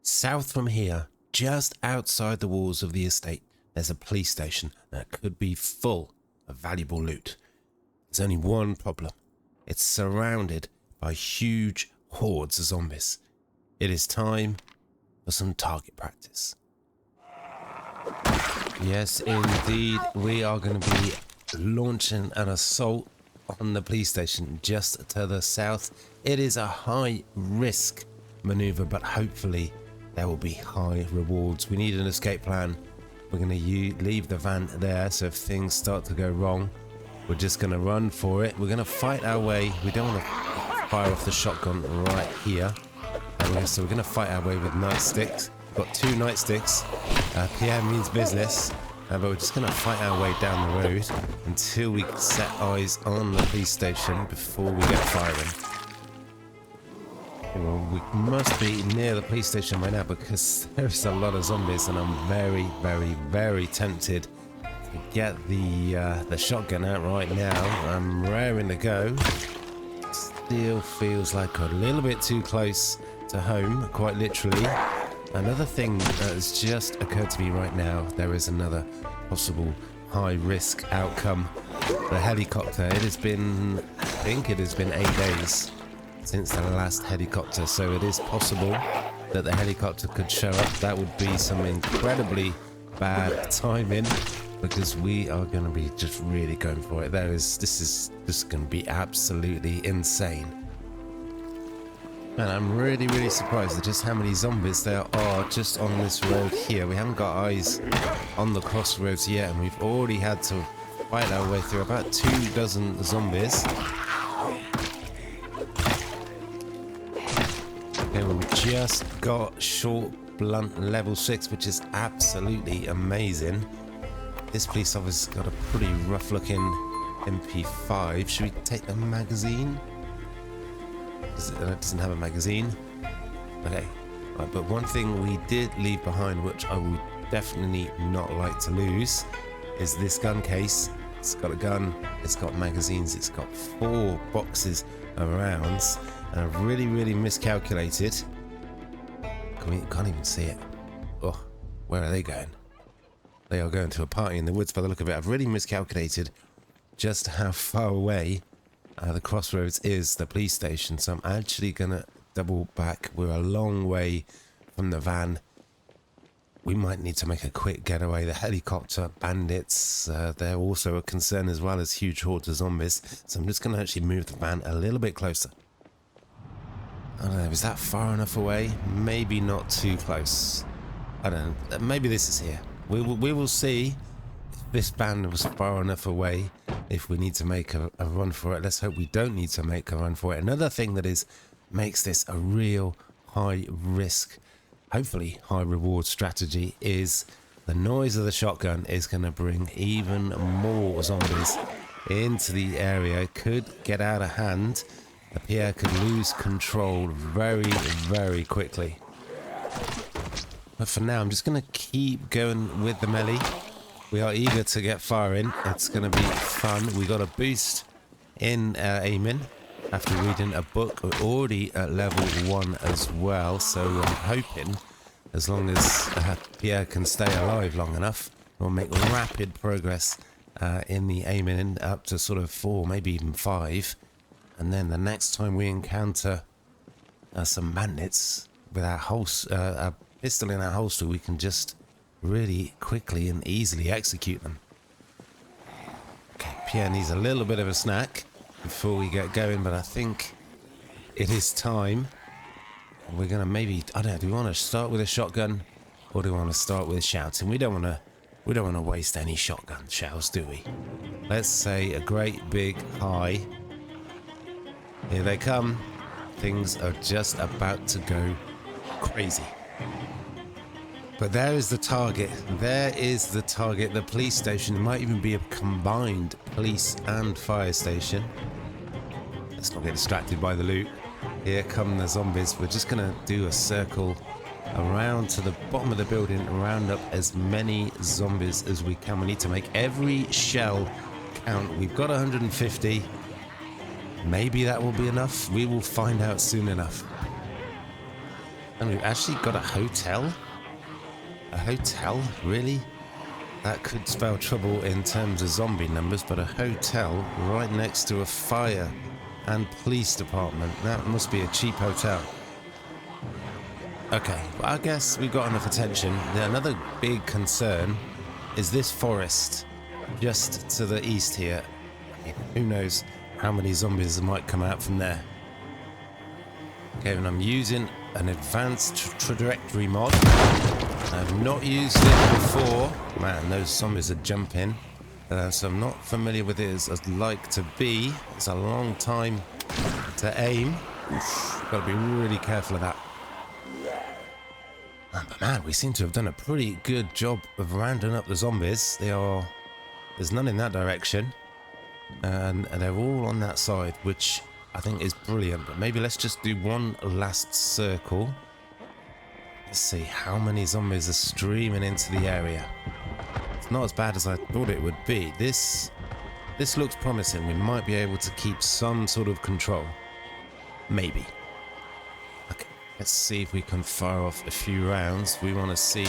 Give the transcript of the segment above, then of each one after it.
South from here, just outside the walls of the estate, there's a police station that could be full of valuable loot. There's only one problem. It's surrounded by huge hordes of zombies. It is time for some target practice. Yes, indeed, we are going to be launching an assault on the police station just to the south. It is a high risk maneuver, but hopefully there will be high rewards. We need an escape plan. We're going to leave the van there, so if things start to go wrong, we're just going to run for it. We're going to fight our way. We don't want to fire off the shotgun right here. So we're going to fight our way with nightsticks. We've got 2 nightsticks. Pierre means business. But we're just going to fight our way down the road until we set eyes on the police station before we get firing. Well, we must be near the police station right now because there's a lot of zombies, and I'm very, very, very tempted to get the shotgun out right now. I'm raring to go. Still feels like a little bit too close to home, quite literally. Another thing that has just occurred to me right now, there is another possible high-risk outcome. The helicopter. It has been, I think it has been 8 days since the last helicopter, so it is possible that the helicopter could show up. That would be some incredibly bad timing because we are going to be just really going for it. This is just going to be absolutely insane. And I'm really, really surprised at just how many zombies there are just on this road here. We haven't got eyes on the crossroads yet, and we've already had to fight our way through about 24 zombies. Okay, we've just got short blunt level 6, which is absolutely amazing. This police officer's got a pretty rough looking MP5. Should we take the magazine? It doesn't have a magazine. Okay, right, but one thing we did leave behind, which I would definitely not like to lose, is this gun case. It's got a gun, it's got magazines, it's got 4 boxes of rounds, and I've really, really miscalculated. Can't even see it. Oh, where are they going? They are going to a party in the woods by the look of it. I've really miscalculated just how far away the crossroads is the police station, so I'm actually gonna double back. We're a long way from the van. We might need to make a quick getaway. The helicopter, bandits, they're also a concern, as well as huge hordes of zombies, so I'm just gonna actually move the van a little bit closer. I don't know, is that far enough away? Maybe not too close. I don't know, maybe this is here. We will see if this van was far enough away, if we need to make a run for it. Let's hope we don't need to make a run for it. Another thing that makes this a real high risk, hopefully high reward strategy, is the noise of the shotgun is going to bring even more zombies into the area. Could get out of hand. Pierre could lose control very, very quickly. But for now, I'm just going to keep going with the melee. We are eager to get firing. It's going to be fun. We got a boost in aiming after reading a book. We're already at level 1 as well, so I'm hoping, as long as Pierre can stay alive long enough, we'll make rapid progress in the aiming, up to sort of 4, maybe even 5. And then the next time we encounter some bandits with our pistol in our holster, we can just really quickly and easily execute them. Okay, Pierre needs a little bit of a snack before we get going, but I think it is time. We're gonna maybe, I don't know, do we want to start with a shotgun or do we want to start with shouting? We don't want to waste any shotgun shells, do we? Let's say a great big hi. Here they come. Things are just about to go crazy. But there is the target. There is the target. The police station. It might even be a combined police and fire station. Let's not get distracted by the loot. Here come the zombies. We're just going to do a circle around to the bottom of the building and round up as many zombies as we can. We need to make every shell count. We've got 150. Maybe that will be enough. We will find out soon enough. And we've actually got a hotel. A hotel? Really? That could spell trouble in terms of zombie numbers, but a hotel right next to a fire and police department. That must be a cheap hotel. Okay, well, I guess we've got enough attention. Another big concern is this forest just to the east here. Who knows how many zombies might come out from there. Okay, and I'm using an advanced trajectory mod. I've not used it before. Man, those zombies are jumping. So I'm not familiar with it as I'd like to be. It's a long time to aim. Got to be really careful of that. But man, we seem to have done a pretty good job of rounding up the zombies. There's none in that direction. And they're all on that side, which I think is brilliant. But maybe let's just do one last circle. Let's see how many zombies are streaming into the area. It's not as bad as I thought it would be. This looks promising. We might be able to keep some sort of control. Maybe. Okay, let's see if we can fire off a few rounds. We want to see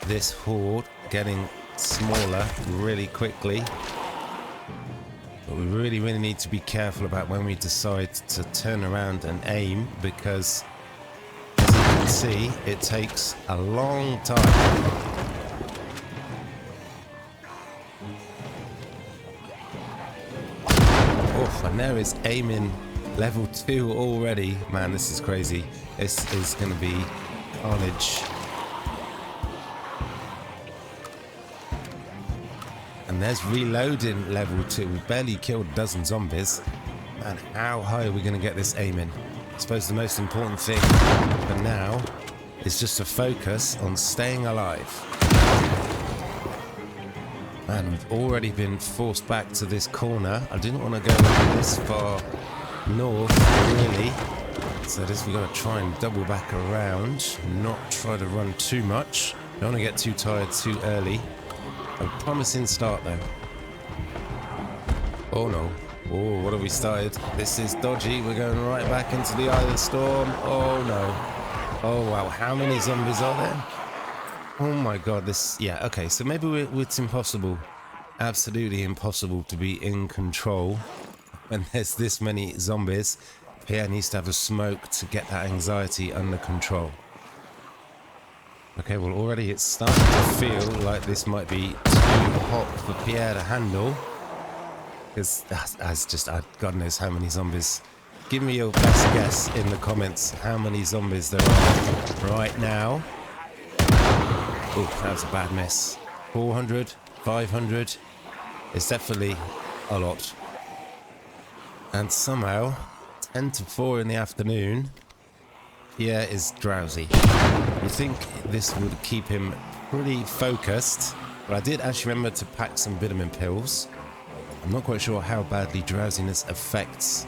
this horde getting smaller really quickly. But we really need to be careful about when we decide to turn around and aim, because as you can see, it takes a long time. Oh, and there is aiming level 2 already. Man, this is crazy. This is going to be carnage. And there's reloading level 2. We barely killed a dozen zombies. And how high are we going to get this aiming? I suppose the most important thing for now is just to focus on staying alive. And we've already been forced back to this corner. I didn't want to go this far north, really. So we've got to try and double back around, not try to run too much. Don't want to get too tired too early. A promising start though. Oh no. Oh, what have we started? This is dodgy. We're going right back into the eye of the storm. Oh no. Oh wow, how many zombies are there? Oh my god, yeah, okay, so maybe it's impossible, absolutely impossible to be in control when there's this many zombies. Pierre needs to have a smoke to get that anxiety under control. Okay, well already it's starting to feel like this might be too hot for Pierre to handle. Because that's just, God knows how many zombies. Give me your best guess in the comments how many zombies there are right now. Oh, that was a bad miss. 400, 500. It's definitely a lot. And somehow, 10 to 4 in the afternoon, Pierre is drowsy. You think this would keep him pretty focused, but I did actually remember to pack some vitamin pills. I'm not quite sure how badly drowsiness affects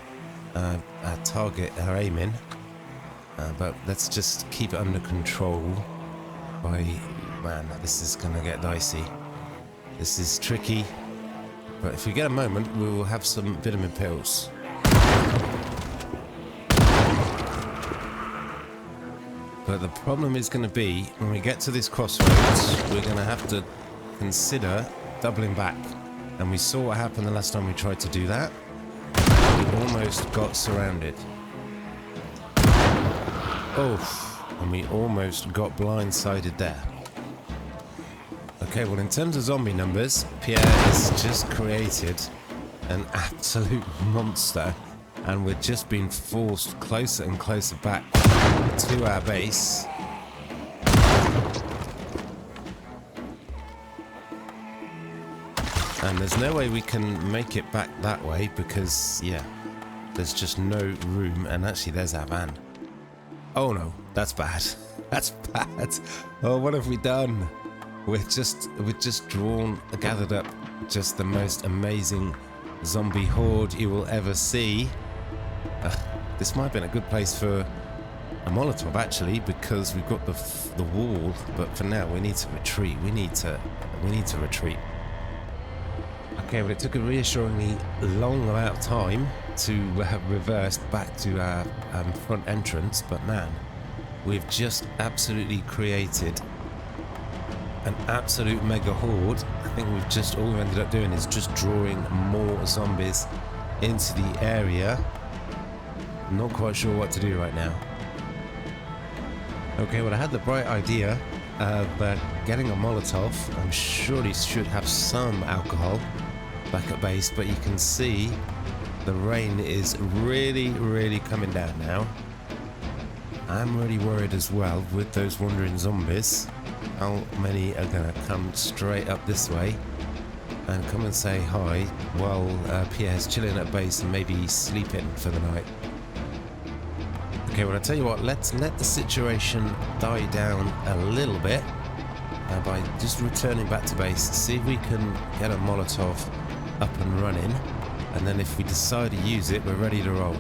our target, our aiming, but let's just keep it under control by... Man, this is gonna get dicey. This is tricky, but if we get a moment, we will have some vitamin pills. But the problem is going to be, when we get to this crossroads, we're going to have to consider doubling back. And we saw what happened the last time we tried to do that. We almost got surrounded. Oh, and we almost got blindsided there. Okay, well in terms of zombie numbers, Pierre has just created an absolute monster. And we're just being forced closer and closer back to our base. And there's no way we can make it back that way because, yeah, there's just no room. And actually, there's our van. Oh no, that's bad. That's bad. Oh, what have we done? We've just gathered up just the most amazing zombie horde you will ever see. This might have been a good place for a Molotov actually, because we've got the wall. But for now, we need to retreat. We need to retreat. Okay, well, it took a reassuringly long amount of time to reverse back to our front entrance, but man, we've just absolutely created an absolute mega horde. I think we've just, all we ended up doing is just drawing more zombies into the area. I'm not quite sure what to do right now. Okay, well, I had the bright idea of getting a Molotov. I'm surely should have some alcohol back at base, but you can see the rain is really coming down now. I'm really worried as well with those wandering zombies. How many are gonna come straight up this way and come and say hi while Pierre's chilling at base and maybe sleeping for the night? Okay, well, I tell you what, let's let the situation die down a little bit by just returning back to base, see if we can get a Molotov up and running, and then if we decide to use it, we're ready to roll.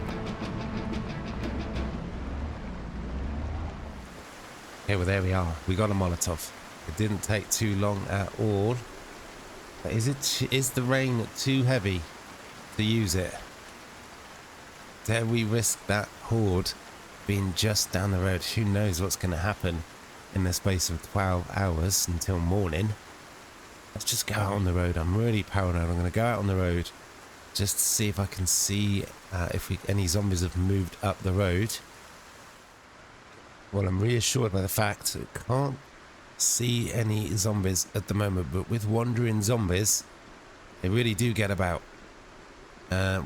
Okay, well, there we are. We got a Molotov. It didn't take too long at all. But is the rain too heavy to use it? Dare we risk that horde being just down the road? Who knows what's going to happen in the space of 12 hours until morning. Let's just go out on the road. I'm really paranoid. I'm going to go out on the road just to see if I can see if any zombies have moved up the road. Well, I'm reassured by the fact that I can't see any zombies at the moment, but with wandering zombies, they really do get about.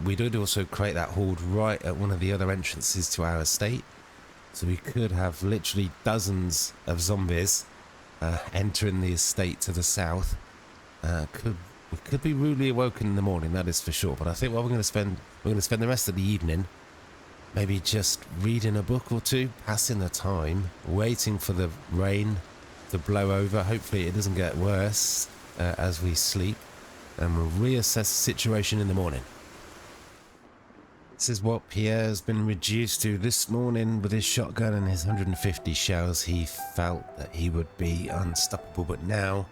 We did also create that horde right at one of the other entrances to our estate, so we could have literally dozens of zombies entering the estate to the south. We could be rudely awoken in the morning, that is for sure. But I think what we're going to spend the rest of the evening maybe just reading a book or two, passing the time, waiting for the rain to blow over. Hopefully it doesn't get worse as we sleep, and we'll reassess the situation in the morning. This is what Pierre's been reduced to this morning with his shotgun and his 150 shells. He felt that he would be unstoppable, but now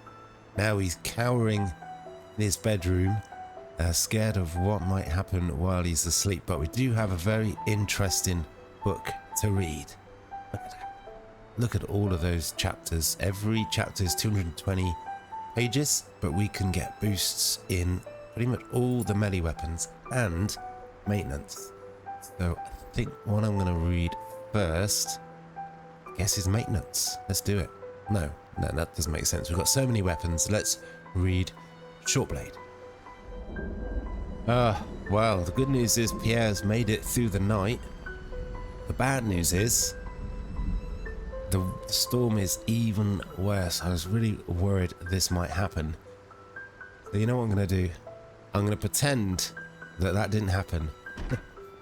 he's cowering in his bedroom, scared of what might happen while he's asleep. But we do have a very interesting book to read. Look at all of those chapters. Every chapter is 220 pages, but we can get boosts in pretty much all the melee weapons and maintenance. So I think what I'm going to read first, I guess, is maintenance. Let's do it. No, that doesn't make sense. We've got so many weapons. Let's read Shortblade. Well, the good news is Pierre's made it through the night. The bad news is the storm is even worse. I was really worried this might happen. So you know what I'm going to do? I'm going to pretend that didn't happen.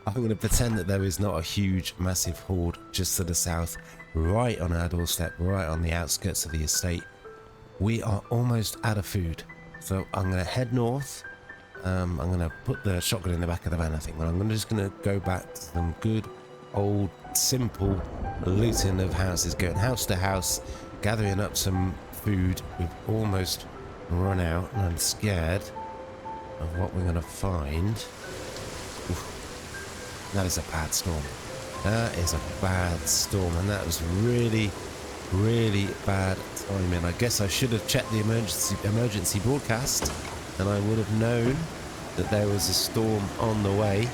I'm going to pretend that there is not a huge, massive horde just to the south, right on our doorstep, right on the outskirts of the estate. We are almost out of food. So I'm going to head north. I'm going to put the shotgun in the back of the van, I think. But I'm just going to go back to some good, old, simple looting of houses, going house to house, gathering up some food. We've almost run out, and I'm scared of what we're going to find. Oof. That is a bad storm. That is a bad storm, and that was really bad timing. I guess I should have checked the emergency broadcast, and I would have known that there was a storm on the way.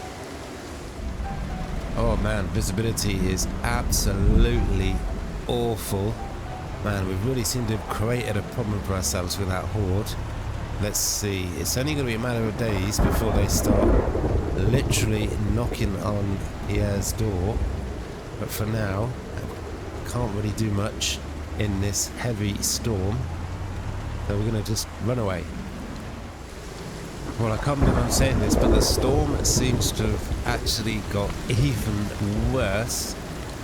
Oh man, visibility is absolutely awful. Man, we've really seemed to have created a problem for ourselves with that horde. Let's see, it's only going to be a matter of days before they start literally knocking on Pierre's door. But for now, I can't really do much in this heavy storm. So we're going to just run away. Well, I can't believe I'm saying this, but the storm seems to have actually got even worse.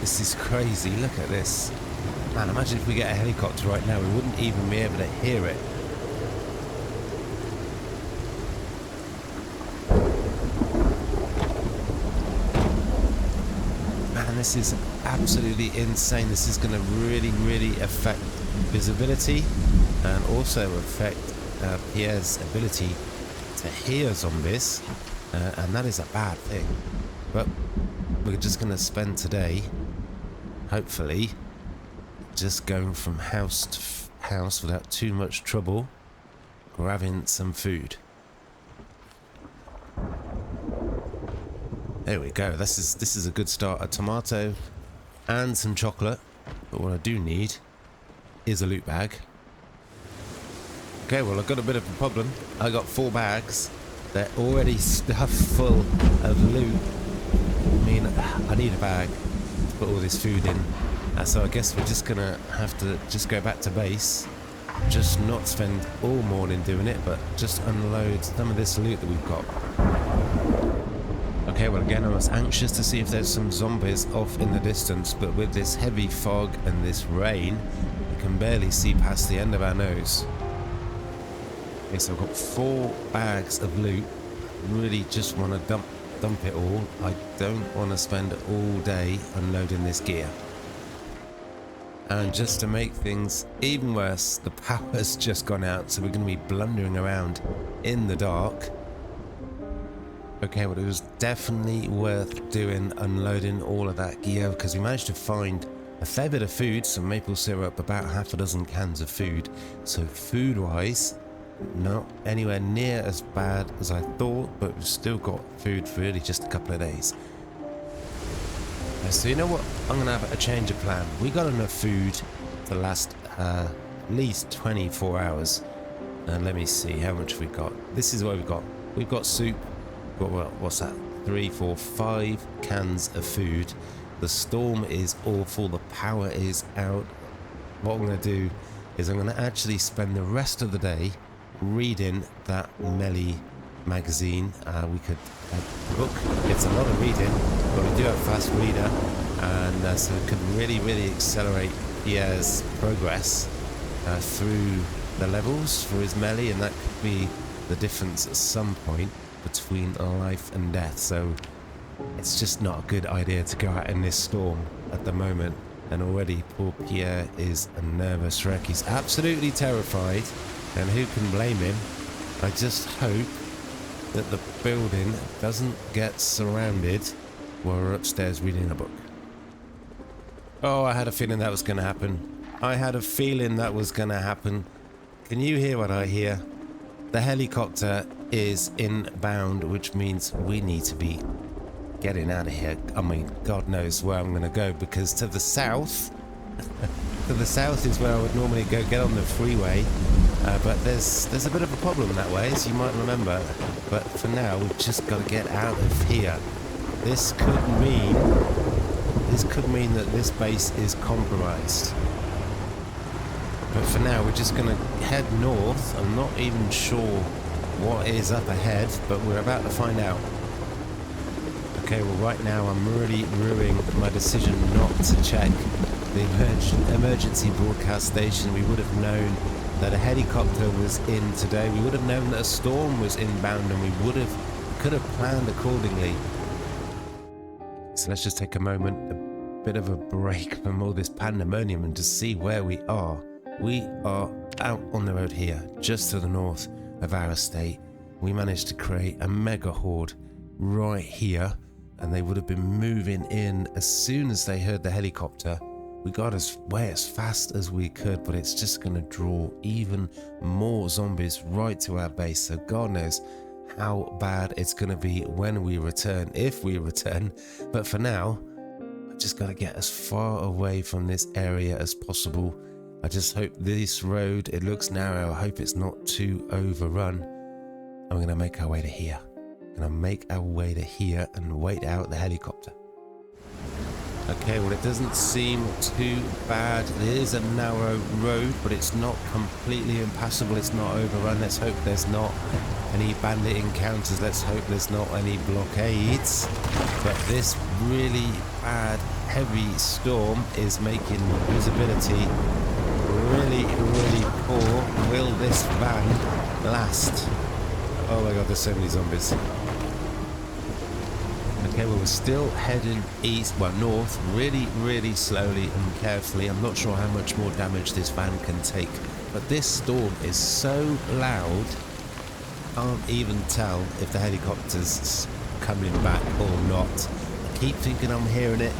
This is crazy. Look at this. Man, imagine if we get a helicopter right now, we wouldn't even be able to hear it. Man, and this is absolutely insane. This is going to really affect visibility and also affect Pierre's ability to hear zombies, and that is a bad thing. But we're just going to spend today, hopefully, just going from house to house without too much trouble, grabbing some food. There we go. This is a good start. A tomato and some chocolate. But what I do need is a loot bag. Okay, well, I've got a bit of a problem. I got 4 bags. They're already stuffed full of loot. I mean, I need a bag to put all this food in. So I guess we're just gonna have to just go back to base. Just not spend all morning doing it, but just unload some of this loot that we've got. Okay, well, again, I was anxious to see if there's some zombies off in the distance, but with this heavy fog and this rain, we can barely see past the end of our nose. Okay, so I've got 4 bags of loot. Really just want to dump it all. I don't want to spend all day unloading this gear. And just to make things even worse, the power's just gone out, so we're going to be blundering around in the dark. Okay, well, it was definitely worth doing, unloading all of that gear, because we managed to find a fair bit of food, some maple syrup, about half a dozen cans of food. So food-wise, not anywhere near as bad as I thought, but we've still got food for really just a couple of days. So you know what? I'm going to have a change of plan. We got enough food to last at least 24 hours. And let me see how much we got. This is what we've got. We've got soup. Well, what's that? 3, 4, 5 cans of food. The storm is awful. The power is out. What I'm going to do is I'm going to actually spend the rest of the day reading that Melly magazine. We could book. It's a lot of reading, but we do have a fast reader, and so it could really accelerate Pierre's progress through the levels for his Melly, and that could be the difference at some point between life and death. So it's just not a good idea to go out in this storm at the moment, and already poor Pierre is a nervous wreck. He's absolutely terrified, and who can blame him? I just hope that the building doesn't get surrounded while we're upstairs reading a book. Oh, I had a feeling that was going to happen. I had a feeling that was going to happen. Can you hear what I hear? The helicopter is inbound, which means we need to be getting out of here. I mean, God knows where I'm going to go, because to the south, to the south is where I would normally go get on the freeway, but there's a bit of a problem that way, as you might remember. But for now, we've just got to get out of here. This could mean that this base is compromised. But for now, we're just going to head north. I'm not even sure what is up ahead, but we're about to find out. Okay, well, right now I'm really ruining my decision not to check the emergency broadcast station. We would have known that a helicopter was in today. We would have known that a storm was inbound, and we could have planned accordingly. So let's just take a moment, a bit of a break from all this pandemonium, and just see where we are. We are out on the road here, just to the north of our estate. We managed to create a mega horde right here, and they would have been moving in as soon as they heard the helicopter. We got away as fast as we could, but it's just going to draw even more zombies right to our base. So God knows how bad it's going to be when we return, if we return. But for now, I just got to get as far away from this area as possible. I just hope this road, it looks narrow, I hope it's not too overrun. And we're going to make our way to here. We're going to make our way to here and wait out the helicopter. Okay, well, it doesn't seem too bad. It is a narrow road, but it's not completely impassable. It's not overrun. Let's hope there's not any bandit encounters. Let's hope there's not any blockades. But this really bad, heavy storm is making visibility really poor. Will this van last? Oh my God, there's so many zombies. Okay, well, we're still heading east, well, north, really slowly and carefully. I'm not sure how much more damage this van can take, but this storm is so loud, can't even tell if the helicopter's coming back or not. I keep thinking I'm hearing it,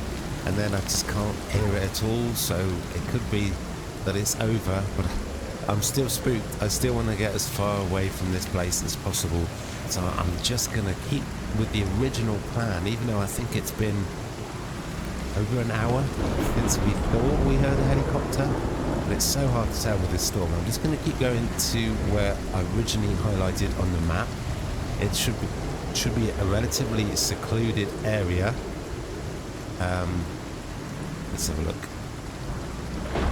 and then I just can't hear it at all, so it could be that it's over, but I'm still spooked. I still want to get as far away from this place as possible, so I'm just going to keep with the original plan, even though I think it's been over an hour since we thought we heard a helicopter, but it's so hard to tell with this storm. I'm just going to keep going to where I originally highlighted on the map. It should be a relatively secluded area. Let's have a look.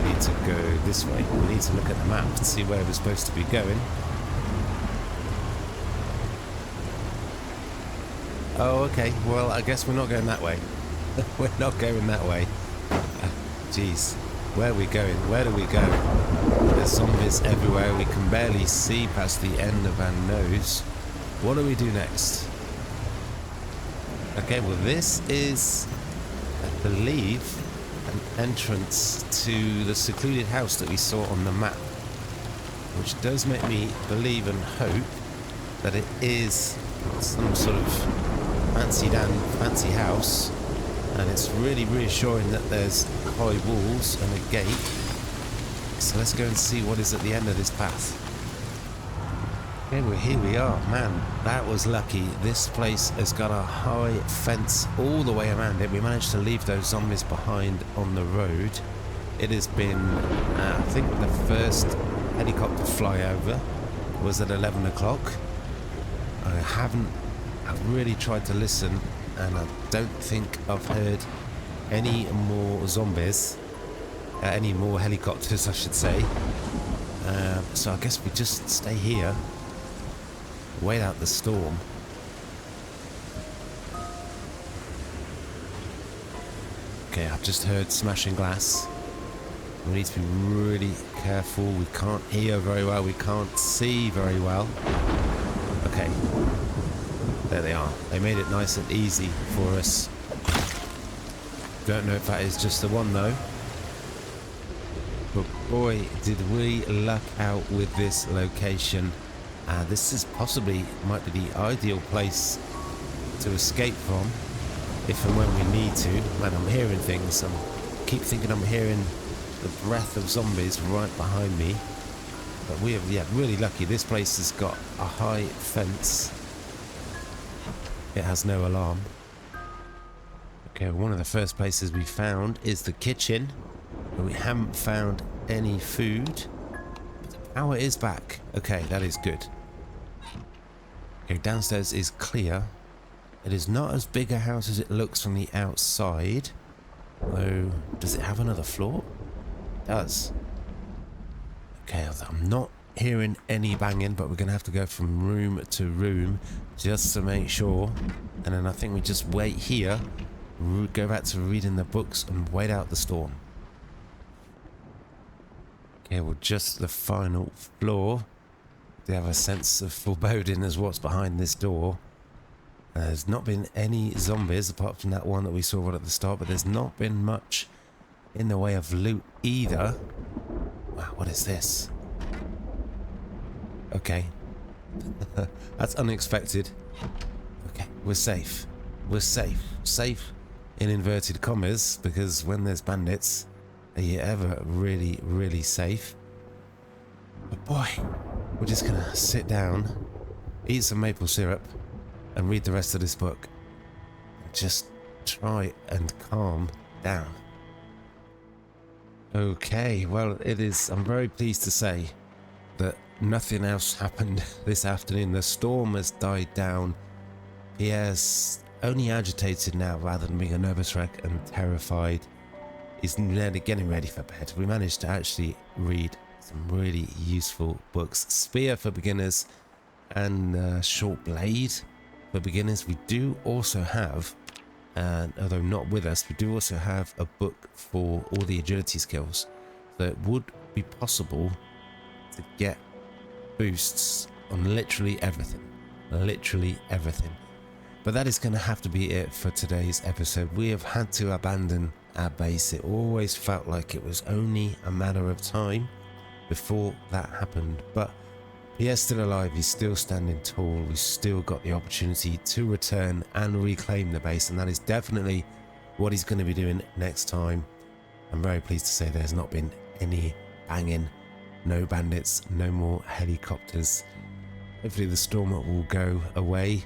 We need to go this way. We need to look at the map to see where we're supposed to be going. Oh, okay. Well, I guess we're not going that way. We're not going that way. Jeez. Where are we going? Where do we go? There's zombies everywhere. We can barely see past the end of our nose. What do we do next? Okay, well, this is, I believe, an entrance to the secluded house that we saw on the map, which does make me believe and hope that it is some sort of fancy house, and it's really reassuring that there's high walls and a gate. So let's go and see what is at the end of this path. Okay, well, here we are. Man, that was lucky. This place has got a high fence all the way around it. We managed to leave those zombies behind on the road. It has been, I think the first helicopter flyover was at 11 o'clock. I've really tried to listen, and I don't think I've heard any more zombies, any more helicopters, I should say. So I guess we just stay here, wait out the storm. Okay, I've just heard smashing glass. We need to be really careful. We can't hear very well. We can't see very well. Okay. There they are. They made it nice and easy for us. Don't know if that is just the one though. But boy, did we luck out with this location. This is possibly, might be the ideal place to escape from, if and when we need to. Man, I'm hearing things. I keep thinking I'm hearing the breath of zombies right behind me. But we have, yeah, really lucky. This place has got a high fence. It has no alarm. Okay, one of the first places we found is the kitchen, but we haven't found any food. But the power is back. Okay, that is good. Okay, downstairs is clear. It is not as big a house as it looks from the outside. Though, does it have another floor? It does. Okay, I'm not hearing any banging, but we're going to have to go from room to room just to make sure. And then I think we just wait here, go back to reading the books and wait out the storm. Okay, well, just the final floor. We have a sense of foreboding as what's behind this door. There's not been any zombies apart from that one that we saw right at the start, but there's not been much in the way of loot either. Wow, what is this? Okay. That's unexpected. Okay, we're safe. We're safe. Safe in inverted commas, because when there's bandits, are you ever really, really safe? But boy, we're just gonna sit down, eat some maple syrup, and read the rest of this book. Just try and calm down. Okay, well, it is, I'm very pleased to say that nothing else happened this afternoon. The storm has died down. Pierre's only agitated now rather than being a nervous wreck and terrified. He's nearly getting ready for bed. We managed to actually read some really useful books. Spear for beginners and Short Blade for beginners. We do also have, although not with us, we do also have a book for all the agility skills. So it would be possible to get boosts on literally everything. Literally everything. But that is going to have to be it for today's episode. We have had to abandon our base. It always felt like it was only a matter of time before that happened. But Pierre's still alive. He's still standing tall. We've still got the opportunity to return and reclaim the base. And that is definitely what he's going to be doing next time. I'm very pleased to say there's not been any banging. No bandits, no more helicopters. Hopefully the storm will go away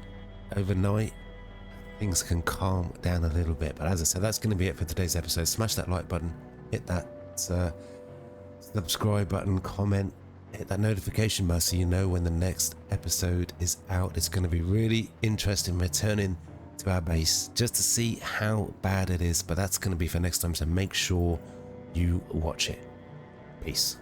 overnight. Things can calm down a little bit. But as I said, that's going to be it for today's episode. Smash that like button, hit that subscribe button, comment, hit that notification bell so you know when the next episode is out. It's going to be really interesting returning to our base just to see how bad it is. But that's going to be for next time, so make sure you watch it. Peace.